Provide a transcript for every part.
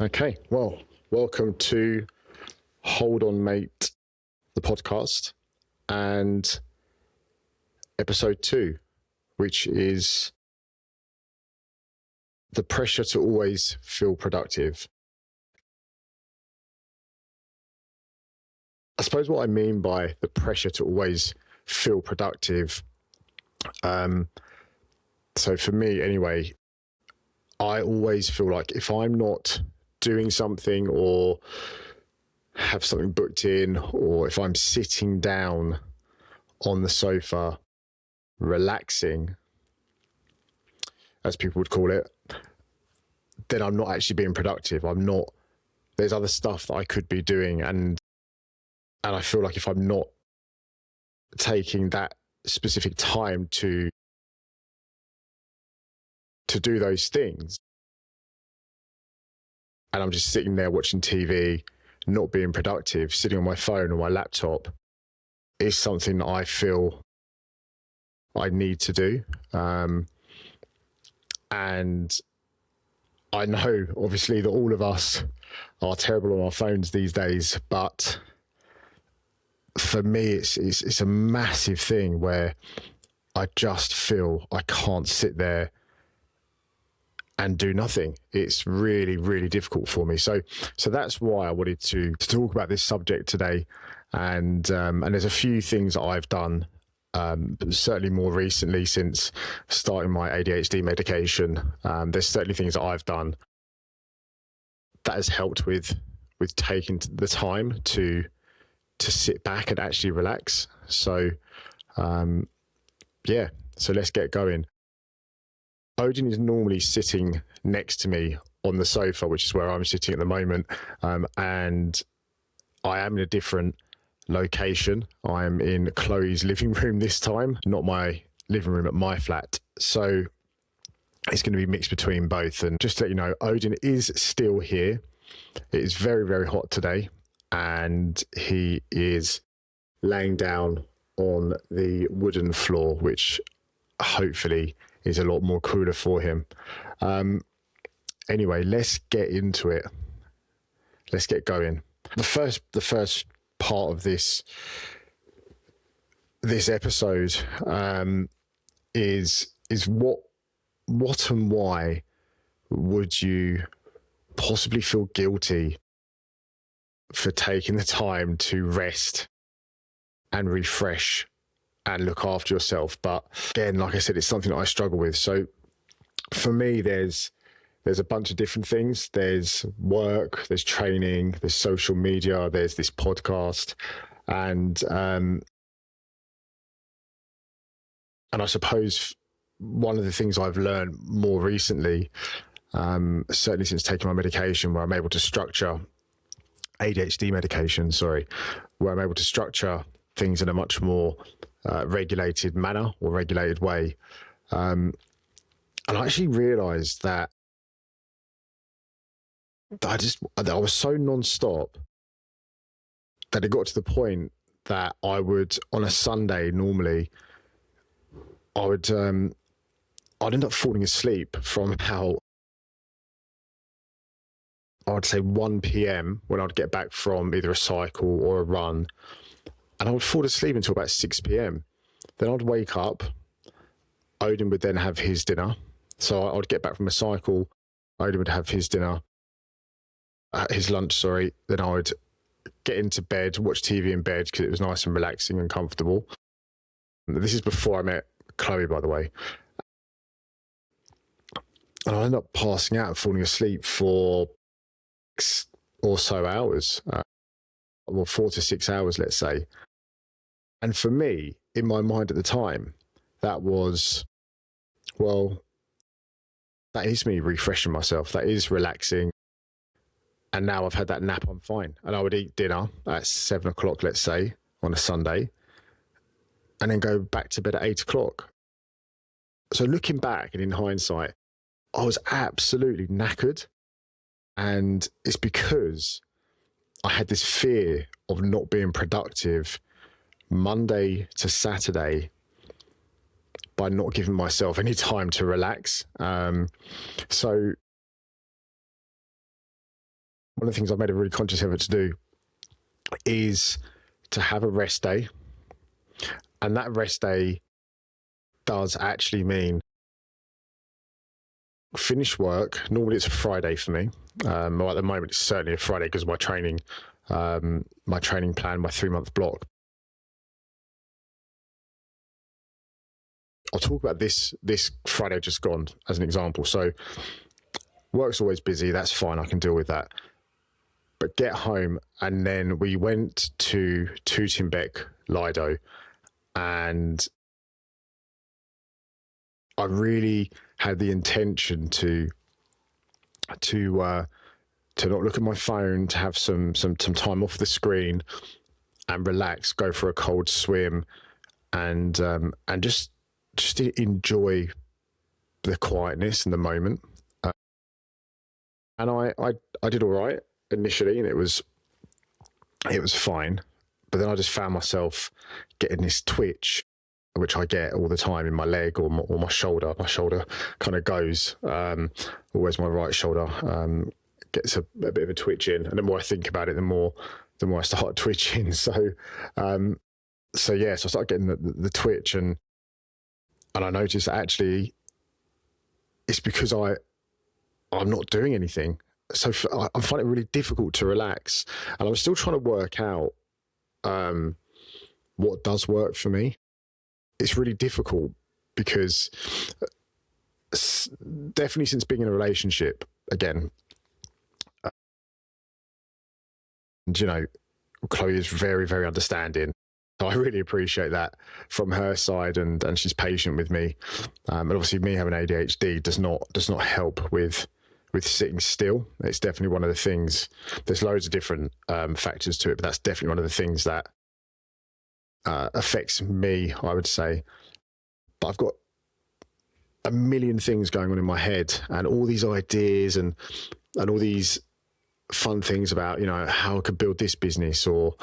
Okay, well, welcome to Hold On Mate, the podcast, and episode 2, which is the pressure to always feel productive. I suppose what I mean by the pressure to always feel productive, so for me anyway, I always feel like if I'm not doing something or have something booked in, or if I'm sitting down on the sofa relaxing, as people would call it, then I'm not actually being productive. There's other stuff that I could be doing, and I feel like if I'm not taking that specific time to do those things, and I'm just sitting there watching TV, not being productive, sitting on my phone or my laptop, is something that I feel I need to do. And I know, obviously, that all of us are terrible on our phones these days, but for me, it's a massive thing where I just feel I can't sit there and do nothing. It's really, really difficult for me. So that's why I wanted to talk about this subject today. And there's a few things that I've done, certainly more recently since starting my ADHD medication. There's certainly things that I've done that has helped with taking the time to sit back and actually relax. So, so let's get going. Odin is normally sitting next to me on the sofa, which is where I'm sitting at the moment. And I am in a different location. I'm in Chloe's living room this time, not my living room at my flat. So it's going to be mixed between both. And just to let you know, Odin is still here. It is very, very hot today. And he is laying down on the wooden floor, which hopefully is a lot more cooler for him. Anyway, let's get into it. Let's get going. The first part of this episode is what and why would you possibly feel guilty for taking the time to rest and refresh and look after yourself? But again, like I said, it's something that I struggle with. So for me, there's a bunch of different things. There's work, there's training, there's social media, there's this podcast. And I suppose one of the things I've learned more recently, certainly since taking my medication, where I'm able to structure ADHD medication, where I'm able to structure things in a much more regulated manner or regulated way. And I actually realized that I was so non-stop that it got to the point that I would, on a Sunday normally, I'd end up falling asleep from about, I'd say 1 p.m. when I'd get back from either a cycle or a run. And I would fall asleep until about 6 p.m. Then I'd wake up. Odin would then have his dinner. So I'd get back from a cycle. Odin would have his dinner, his lunch, Then I would get into bed, watch TV in bed because it was nice and relaxing and comfortable. This is before I met Chloe, by the way. And I ended up passing out and falling asleep for 6 or so hours. 4 to 6 hours, let's say. And for me, in my mind at the time, that was, well, that is me refreshing myself. That is relaxing. And now I've had that nap, I'm fine. And I would eat dinner at 7 o'clock, let's say, on a Sunday, and then go back to bed at 8 o'clock. So looking back and in hindsight, I was absolutely knackered. And it's because I had this fear of not being productive Monday to Saturday by not giving myself any time to relax. So one of the things I've made a really conscious effort to do is to have a rest day. And that rest day does actually mean finish work. Normally it's a Friday for me. Well, at the moment it's certainly a Friday because of my training plan, my 3-month block. I'll talk about this Friday just gone as an example. So work's always busy. That's fine. I can deal with that. But get home, and then we went to Tootingbeck Lido, and I really had the intention to not look at my phone, to have some time off the screen and relax, go for a cold swim, and just enjoy the quietness and the moment. And I did all right initially, and it was fine. But then I just found myself getting this twitch, which I get all the time in my leg or my shoulder. My shoulder kind of goes, always my right shoulder gets a bit of a twitch in. And the more I think about it, the more I start twitching. So yeah, so I started getting the twitch, and I noticed actually it's because I'm not doing anything. So I'm finding it really difficult to relax, and I'm still trying to work out what does work for me. It's really difficult because definitely since being in a relationship again, and Chloe is very, very understanding. So I really appreciate that from her side, and she's patient with me. And obviously me having ADHD does not help with sitting still. It's definitely one of the things. There's loads of different factors to it, but that's definitely one of the things that affects me, I would say. But I've got a million things going on in my head, and all these ideas and all these fun things about how I could build this business, or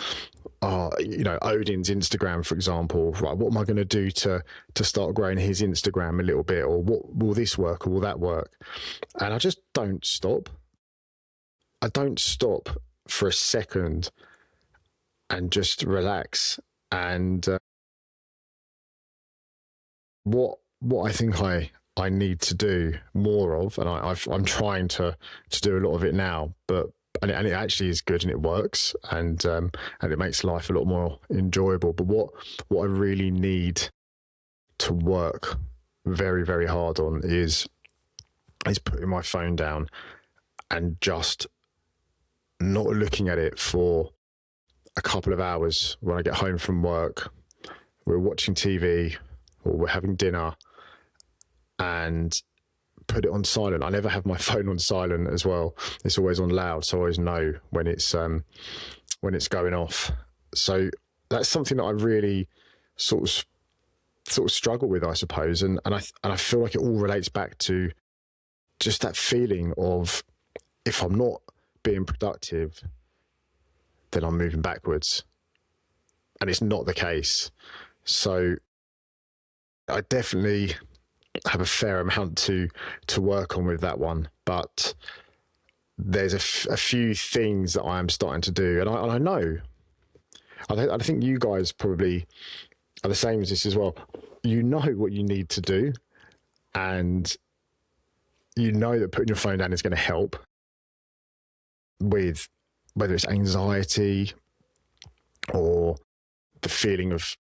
Odin's Instagram, for example. Right, what am I going to do to start growing his Instagram a little bit, or what will this work, or will that work? And I just don't stop. I don't stop for a second and just relax. And what I think I need to do more of, and I'm trying to do a lot of it now, and it actually is good, and it works, and it makes life a lot more enjoyable. But what I really need to work very, very hard on is putting my phone down and just not looking at it for a couple of hours. When I get home from work, we're watching TV or we're having dinner, and put it on silent. I never have my phone on silent as well. It's always on loud, so I always know when it's going off. So that's something that I really sort of struggle with, I suppose, and I feel like it all relates back to just that feeling of, if I'm not being productive, then I'm moving backwards, and it's not the case. So I definitely have a fair amount to work on with that one, but there's a few things that I am starting to do, and I know, I think you guys probably are the same as this as well. You know what you need to do, and you know that putting your phone down is going to help with whether it's anxiety or the feeling of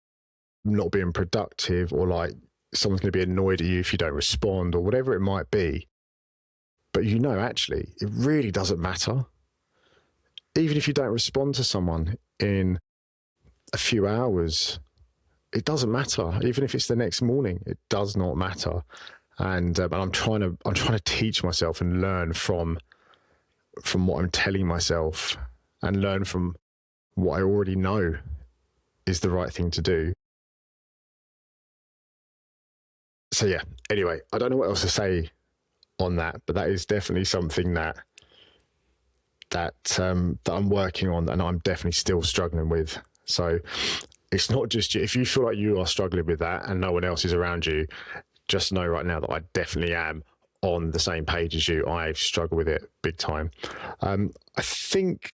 not being productive, or like someone's going to be annoyed at you if you don't respond, or whatever it might be. But actually, it really doesn't matter. Even if you don't respond to someone in a few hours, it doesn't matter. Even if it's the next morning, it does not matter. And I'm trying to teach myself and learn from what I'm telling myself, and learn from what I already know is the right thing to do. So yeah, anyway, I don't know what else to say on that, but that is definitely something that I'm working on, and I'm definitely still struggling with. So it's not just you. If you feel like you are struggling with that and no one else is around you, just know right now that I definitely am on the same page as you. I struggle with it big time. I think think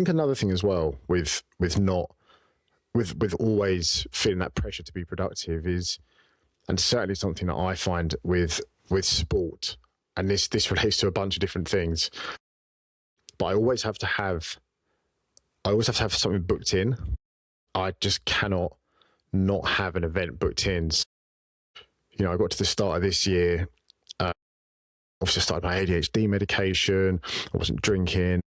another thing as well with always feeling that pressure to be productive is, and certainly something that I find with sport, and this relates to a bunch of different things, but I always have to have something booked in. I just cannot not have an event booked in. You know, I got to the start of this year, obviously I started my ADHD medication. I wasn't drinking,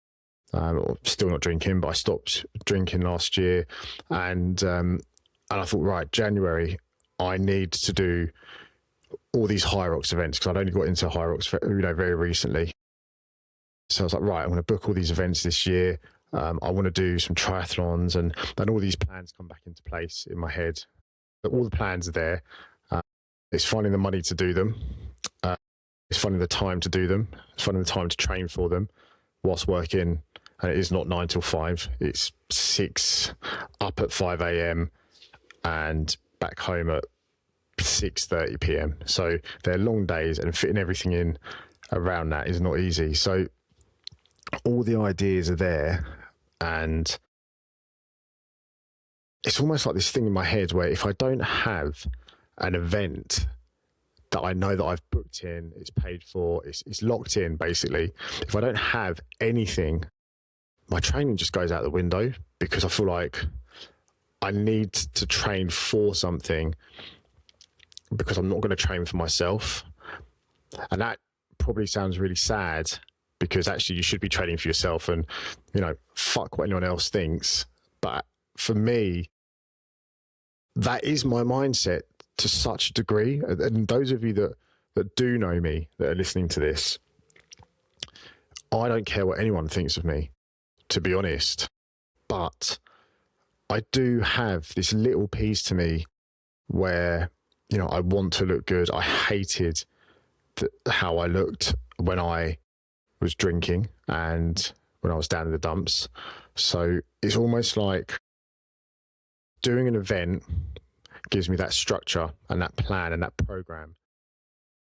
still not drinking, but I stopped drinking last year. And I thought, right, January, I need to do all these High Rocks events, because I'd only got into High Rocks, very recently. So I was like, right, I'm going to book all these events this year. I want to do some triathlons, and then all these plans come back into place in my head. But all the plans are there. It's finding the money to do them. It's finding the time to do them. It's finding the time to train for them whilst working. And it is not 9 till 5. It's 6, up at 5 a.m. and back home at 6:30 p.m. So they're long days, and fitting everything in around that is not easy. So all the ideas are there, and it's almost like this thing in my head where if I don't have an event that I know that I've booked in, it's paid for, it's locked in, basically. If I don't have anything, my training just goes out the window, because I feel like I need to train for something, because I'm not going to train for myself. And that probably sounds really sad, because actually you should be training for yourself, and, fuck what anyone else thinks. But for me, that is my mindset to such a degree. And those of you that do know me, that are listening to this, I don't care what anyone thinks of me, to be honest. But I do have this little piece to me where, I want to look good. I hated how I looked when I was drinking and when I was down in the dumps. So it's almost like doing an event gives me that structure and that plan and that program.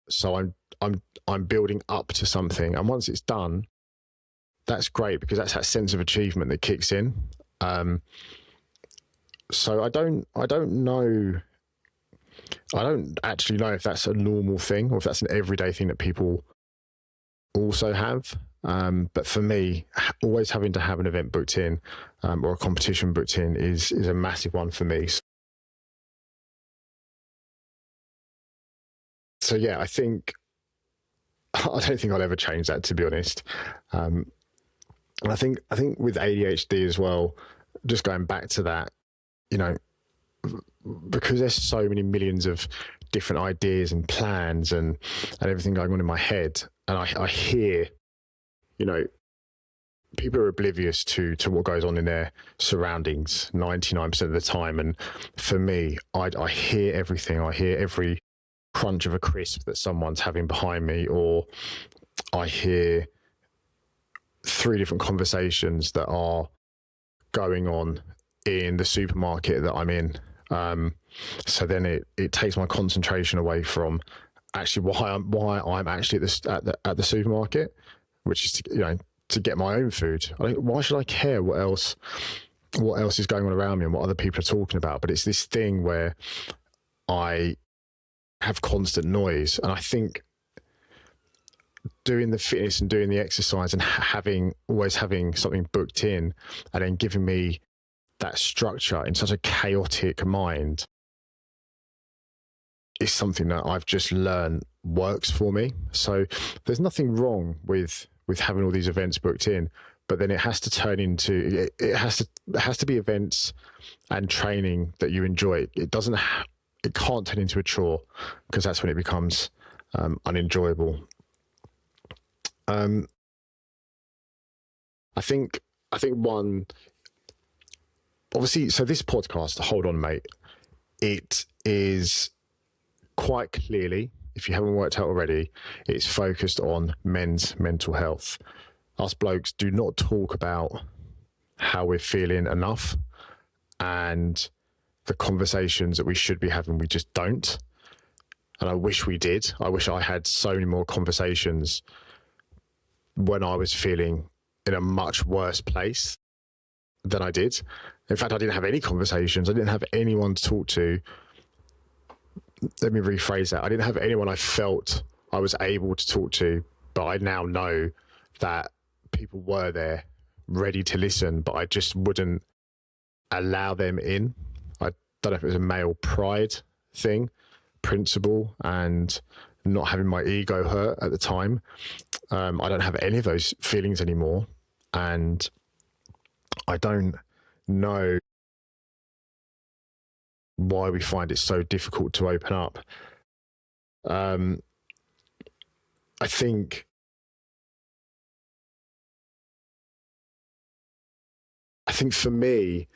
So I'm building up to something, and once it's done, that's great, because that's that sense of achievement that kicks in. So I don't know. I don't actually know if that's a normal thing or if that's an everyday thing that people also have. But for me, always having to have an event booked in, or a competition booked in is a massive one for me. So yeah, I don't think I'll ever change that, to be honest. And I think with ADHD as well, just going back to that, because there's so many millions of different ideas and plans and everything going on in my head, and I hear, people are oblivious to what goes on in their surroundings 99% of the time. And for me, I hear everything. I hear every crunch of a crisp that someone's having behind me, or I hear 3 different conversations that are going on in the supermarket that I'm in. So then it takes my concentration away from actually why I'm actually at the supermarket, which is to get my own food. Why should I care what else is going on around me and what other people are talking about? But it's this thing where I have constant noise, and I think doing the fitness and doing the exercise and always having something booked in, and then giving me that structure in such a chaotic mind, is something that I've just learned works for me. So there's nothing wrong with having all these events booked in, but then it has to turn into, it has to be events and training that you enjoy. It can't turn into a chore, because that's when it becomes unenjoyable. I think one, obviously, so this podcast, Hold On Mate, it is quite clearly, if you haven't worked out already, it's focused on men's mental health. Us blokes do not talk about how we're feeling enough, and the conversations that we should be having, we just don't. And I wish we did. I wish I had so many more conversations when I was feeling in a much worse place than I did. In fact, I didn't have any conversations. I didn't have anyone to talk to. Let me rephrase that. I didn't have anyone I felt I was able to talk to, but I now know that people were there ready to listen, but I just wouldn't allow them in. I don't know if it was a male pride thing, principle, and not having my ego hurt at the time. I don't have any of those feelings anymore. And I don't know why we find it so difficult to open up. I think for me,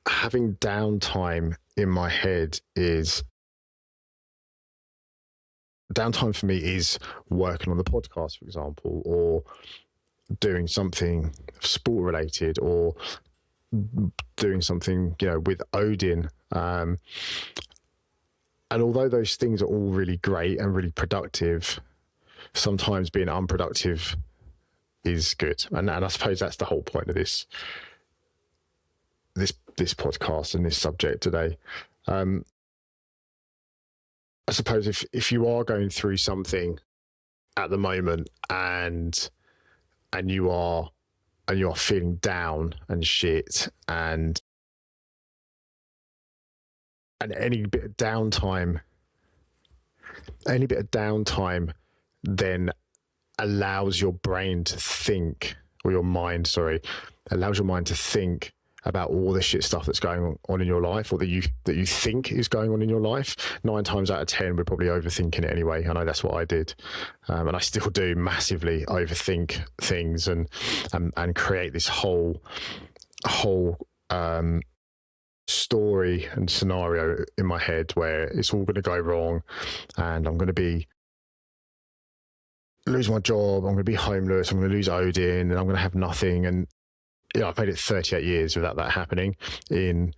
having downtime in my head is downtime for me is working on the podcast, for example, or doing something sport related, or doing something, with Odin. And although those things are all really great and really productive, sometimes being unproductive is good. And I suppose that's the whole point of this podcast and this subject today. I suppose if you are going through something at the moment and you are feeling down and shit, and any bit of downtime then allows your brain to think, or your mind, sorry, allows your mind to think about all the shit stuff that's going on in your life, or that you think is going on in your life. 9 times out of 10, we're probably overthinking it anyway. I know that's what I did, and I still do massively overthink things and create this whole story and scenario in my head where it's all going to go wrong, and I'm going to lose my job, I'm going to be homeless, I'm going to lose Odin, and I'm going to have nothing. And I've made it 38 years without that happening in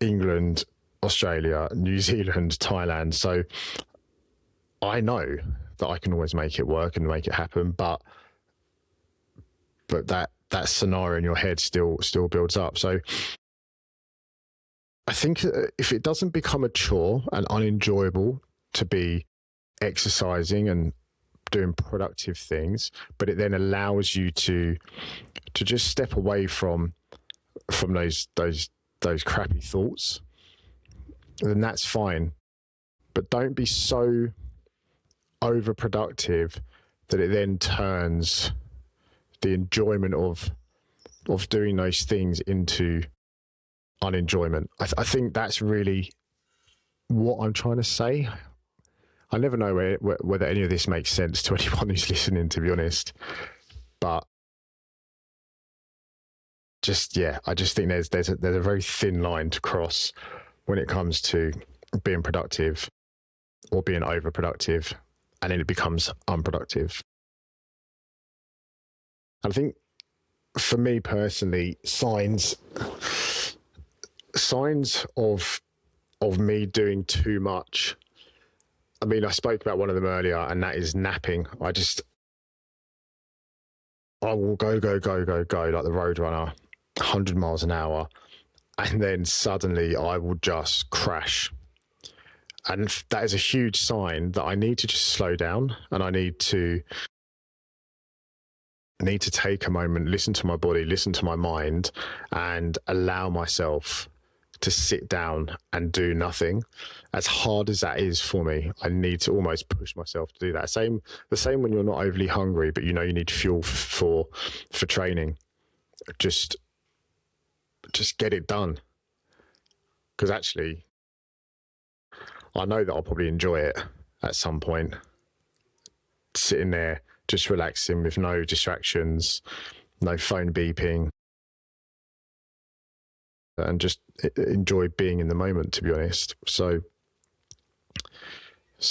England, Australia, New Zealand, Thailand. So I know that I can always make it work and make it happen, but that scenario in your head still builds up. So I think if it doesn't become a chore and unenjoyable to be exercising and doing productive things, but it then allows you to just step away from those crappy thoughts, then that's fine. But don't be so overproductive that it then turns the enjoyment of doing those things into unenjoyment. I think that's really what I'm trying to say. I never know whether any of this makes sense to anyone who's listening, to be honest. But I just think there's a very thin line to cross when it comes to being productive or being overproductive, and then it becomes unproductive. I think for me personally, signs of me doing too much. I mean, I spoke about one of them earlier, and that is napping. I will go like the Roadrunner, 100 miles an hour, and then suddenly I will just crash. And that is a huge sign that I need to just slow down, and I need to take a moment, listen to my body, listen to my mind, and allow myself to sit down and do nothing. As hard as that is for me, I need to almost push myself to do that. The same when you're not overly hungry, but you need fuel for training. Just get it done. Because actually, I know that I'll probably enjoy it at some point. Sitting there, just relaxing with no distractions, no phone beeping, and just enjoy being in the moment, to be honest. So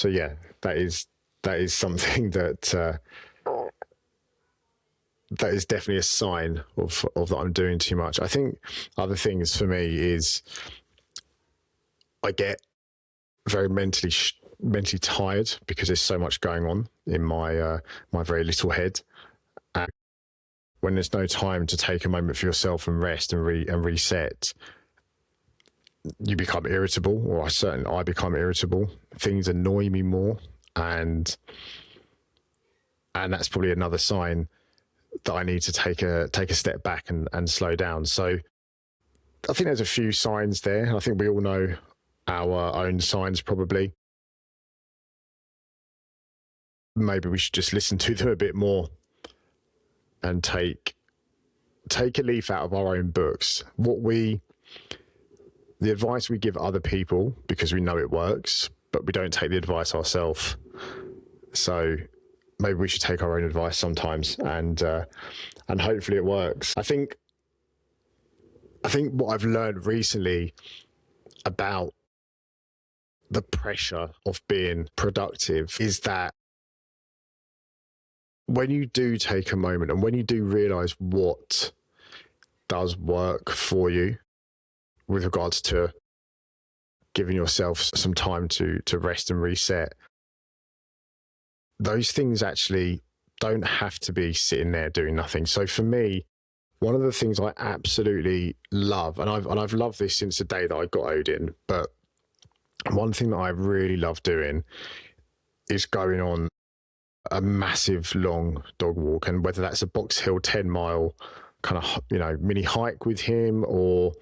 yeah, that is something that is definitely a sign of that I'm doing too much. I think other things for me is I get very mentally tired because there's so much going on in my very little head. when there's no time to take a moment for yourself and rest and reset, you become irritable, or I become irritable. Things annoy me more, and that's probably another sign that I need to take a step back and slow down. So I think there's a few signs there. I think we all know our own signs probably. Maybe we should just listen to them a bit more and take a leaf out of our own books. The advice we give other people because we know it works, but we don't take the advice ourselves. So maybe we should take our own advice sometimes, and hopefully it works. I think what I've learned recently about the pressure of being productive is that when you do take a moment and when you do realize what does work for you with regards to giving yourself some time to rest and reset, those things actually don't have to be sitting there doing nothing. So for me, one of the things I absolutely love, and I've loved this since the day that I got Odin, but one thing that I really love doing is going on a massive long dog walk, and whether that's a Box Hill 10-mile kind of mini hike with him, or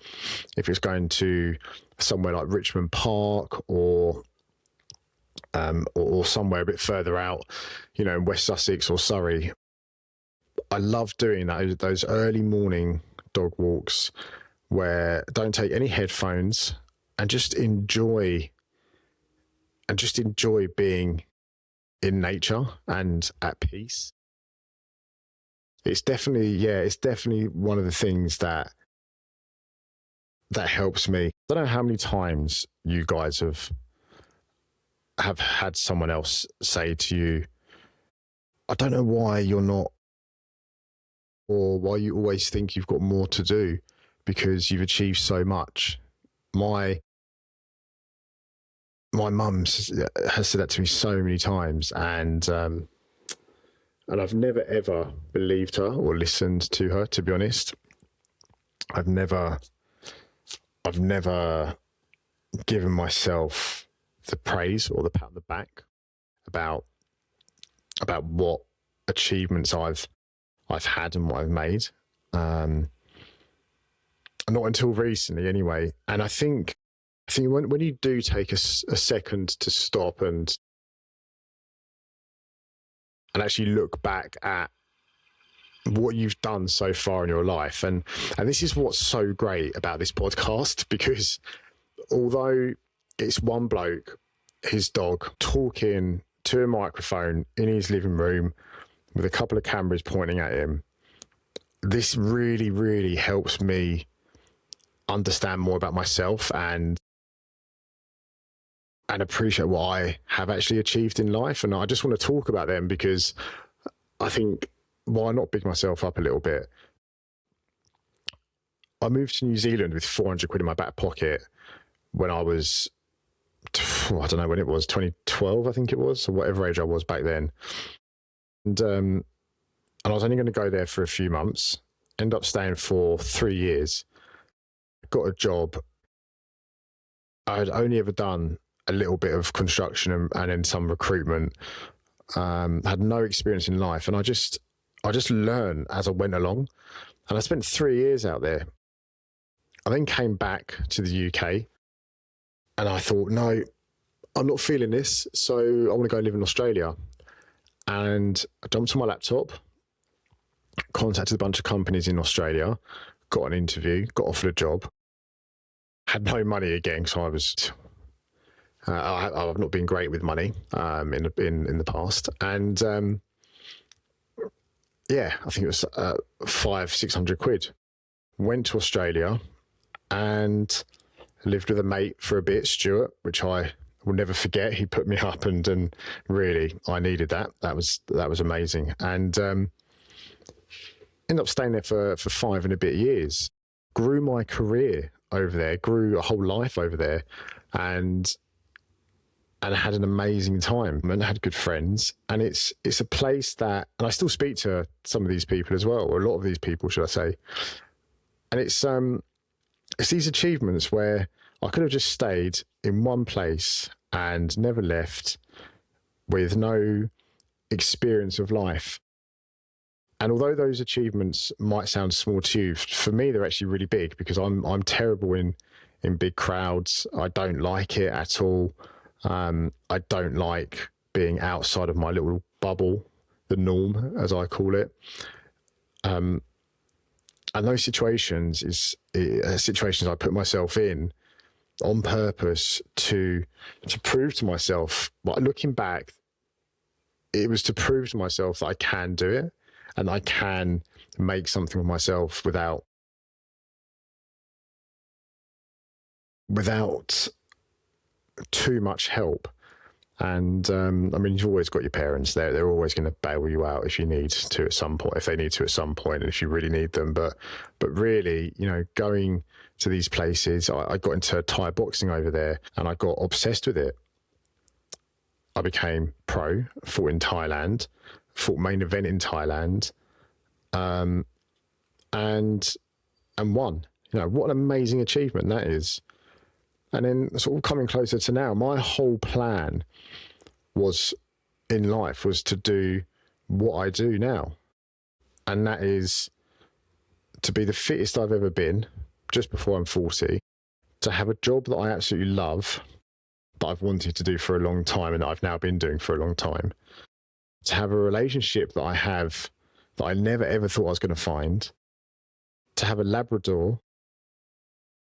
if it's going to somewhere like Richmond Park or somewhere a bit further out, in West Sussex or Surrey. I love doing that, those early morning dog walks where don't take any headphones and just enjoy being in nature and at peace. It's definitely one of the things that helps me. I don't know how many times you guys have had someone else say to you, I don't know why you're not, or why you always think you've got more to do because you've achieved so much. My mum has said that to me so many times, and I've never ever believed her or listened to her, to be honest. I've never given myself the praise or the pat on the back about what achievements I've had and what I've made. Not until recently anyway. And I think when you do take a second to stop and actually look back at what you've done so far in your life, and this is what's so great about this podcast, because although it's one bloke, his dog, talking to a microphone in his living room with a couple of cameras pointing at him, this really, really helps me understand more about myself and appreciate what I have actually achieved in life. And I just want to talk about them because I think, why not big myself up a little bit? I moved to New Zealand with 400 quid in my back pocket when I was, I don't know when it was, 2012, I think it was, or whatever age I was back then. And I was only going to go there for a few months, end up staying for 3 years, got a job. I had only ever done a little bit of construction and then some recruitment, had no experience in life. And I just learned as I went along. And I spent 3 years out there. I then came back to the UK and I thought, no, I'm not feeling this. So I want to go live in Australia. And I jumped on my laptop, contacted a bunch of companies in Australia, got an interview, got offered a job, had no money again. So I was, I've not been great with money in the past. And yeah, I think it was 500-600 quid. Went to Australia and lived with a mate for a bit, Stuart, which I will never forget. He put me up and really I needed that. That was amazing. And ended up staying there for 5 and a bit years. Grew my career over there, grew a whole life over there. And and I had an amazing time and I had good friends. And it's a place that, and I still speak to some of these people as well, or a lot of these people, should I say. And it's these achievements where I could have just stayed in one place and never left with no experience of life. And although those achievements might sound small to you, for me they're actually really big, because I'm terrible in big crowds. I don't like it at all. I don't like being outside of my little bubble, the norm, as I call it. And those situations situations I put myself in on purpose to prove to myself. But looking back, it was to prove to myself that I can do it and I can make something of myself without too much help. And I mean, you've always got your parents there. They're always going to bail you out if you need to at some point, if they need to at some point, and if you really need them. But really, you know, going to these places, I got into Thai boxing over there and I got obsessed with it. I became pro, fought in Thailand, fought main event in Thailand, and won. You know, what an amazing achievement that is. And then sort of coming closer to now, my whole plan was in life was to do what I do now. And that is to be the fittest I've ever been just before I'm 40, to have a job that I absolutely love, that I've wanted to do for a long time and that I've now been doing for a long time, to have a relationship that I have that I never ever thought I was going to find, to have a Labrador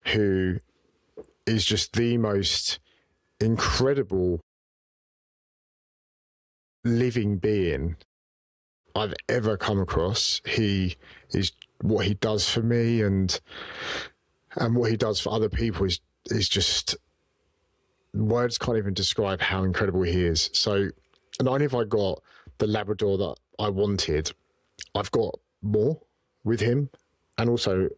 who is just the most incredible living being I've ever come across. He is, what he does for me and what he does for other people is just, words can't even describe how incredible he is. So not only have I got the Labrador that I wanted, I've got more with him, and also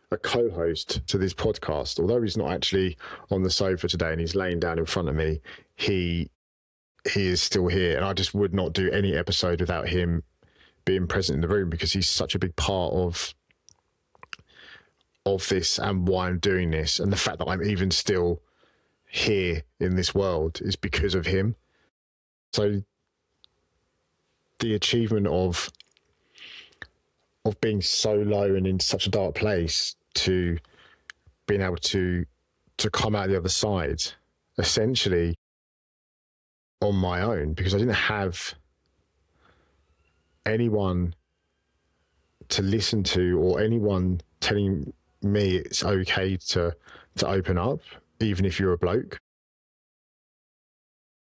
a co-host to this podcast. Although he's not actually on the sofa today and he's laying down in front of me, he is still here, and I just would not do any episode without him being present in the room, because he's such a big part of this and why I'm doing this, and the fact that I'm even still here in this world is because of him. So the achievement of being so low and in such a dark place to being able to come out the other side essentially on my own, because I didn't have anyone to listen to or anyone telling me it's okay to open up, even if you're a bloke.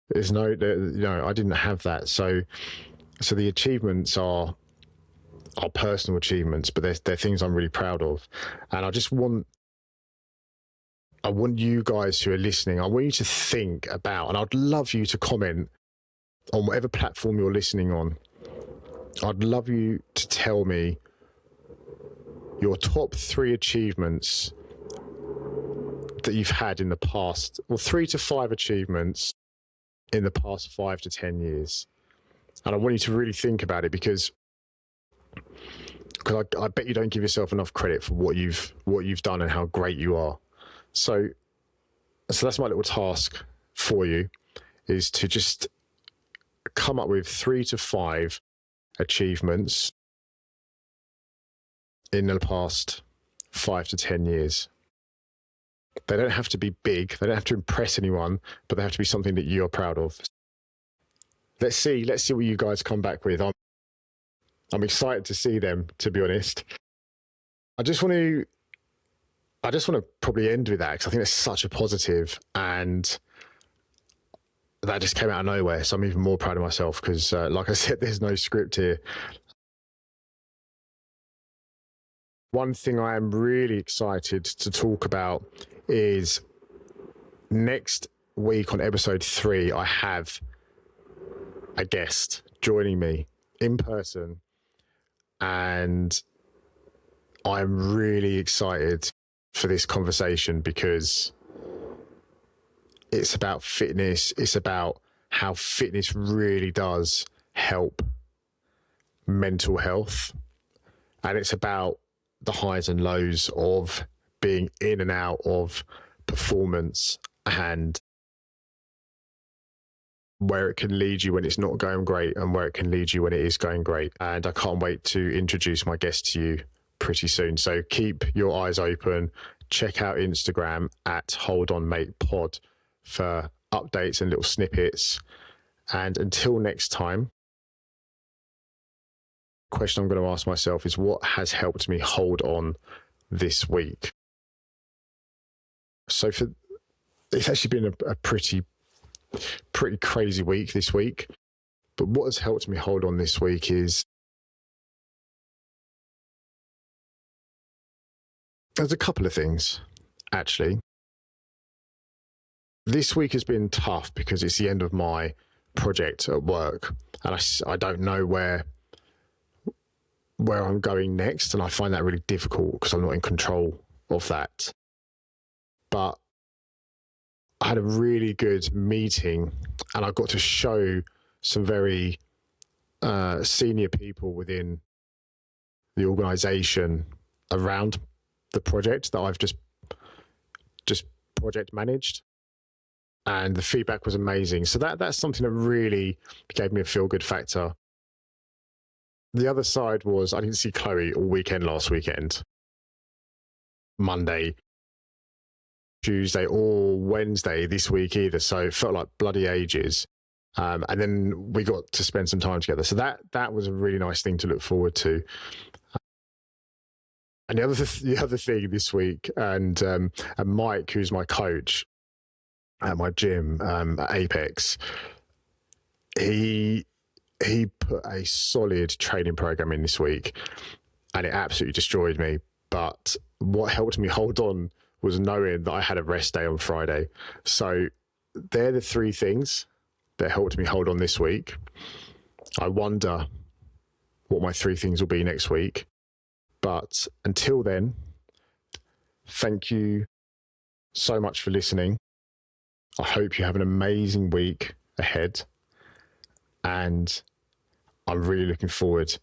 There's no, you know, I didn't have that. So the achievements are personal achievements, but they're things I'm really proud of. And I want you guys who are listening, I want you to think about, and I'd love you to comment on whatever platform you're listening on. I'd love you to tell me your top 3 achievements that you've had in the past, or 3 to 5 achievements in the past 5 to 10 years. And I want you to really think about it, because I bet you don't give yourself enough credit for what you've done and how great you are. So that's my little task for you, is to just come up with 3 to 5 achievements in the past 5 to 10 years. They don't have to be big. They don't have to impress anyone, but they have to be something that you're proud of. Let's see what you guys come back with. I'm excited to see them, to be honest. I just want to probably end with that, because I think that's such a positive, and that just came out of nowhere. So I'm even more proud of myself, because like I said, there's no script here. One thing I am really excited to talk about is next week on episode 3, I have a guest joining me in person, and I'm really excited for this conversation, because it's about fitness. It's about how fitness really does help mental health. And it's about the highs and lows of being in and out of performance and where it can lead you when it's not going great and where it can lead you when it is going great. And I can't wait to introduce my guest to you pretty soon. So keep your eyes open. Check out Instagram at Hold On Mate Pod for updates and little snippets. And until next time, the question I'm going to ask myself is, what has helped me hold on this week? So it's actually been a pretty crazy week this week. But what has helped me hold on this week is there's a couple of things, actually. This week has been tough because it's the end of my project at work, and I don't know where I'm going next, and I find that really difficult because I'm not in control of that. But I had a really good meeting, and I got to show some very senior people within the organisation around the project that I've just project managed, and the feedback was amazing. So that's something that really gave me a feel good factor. The other side was I didn't see Chloe all weekend last weekend, Monday, Tuesday, or Wednesday this week either. So it felt like bloody ages. And then we got to spend some time together. So that was a really nice thing to look forward to. And the other thing this week, and Mike, who's my coach at my gym at Apex, he put a solid training program in this week, and it absolutely destroyed me. But what helped me hold on was knowing that I had a rest day on Friday. So they're the three things that helped me hold on this week. I wonder what my three things will be next week. But until then, thank you so much for listening. I hope you have an amazing week ahead. And I'm really looking forward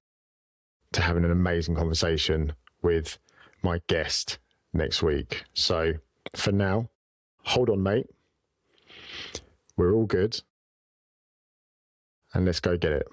to having an amazing conversation with my guest next week. So for now, hold on, mate. We're all good. And let's go get it.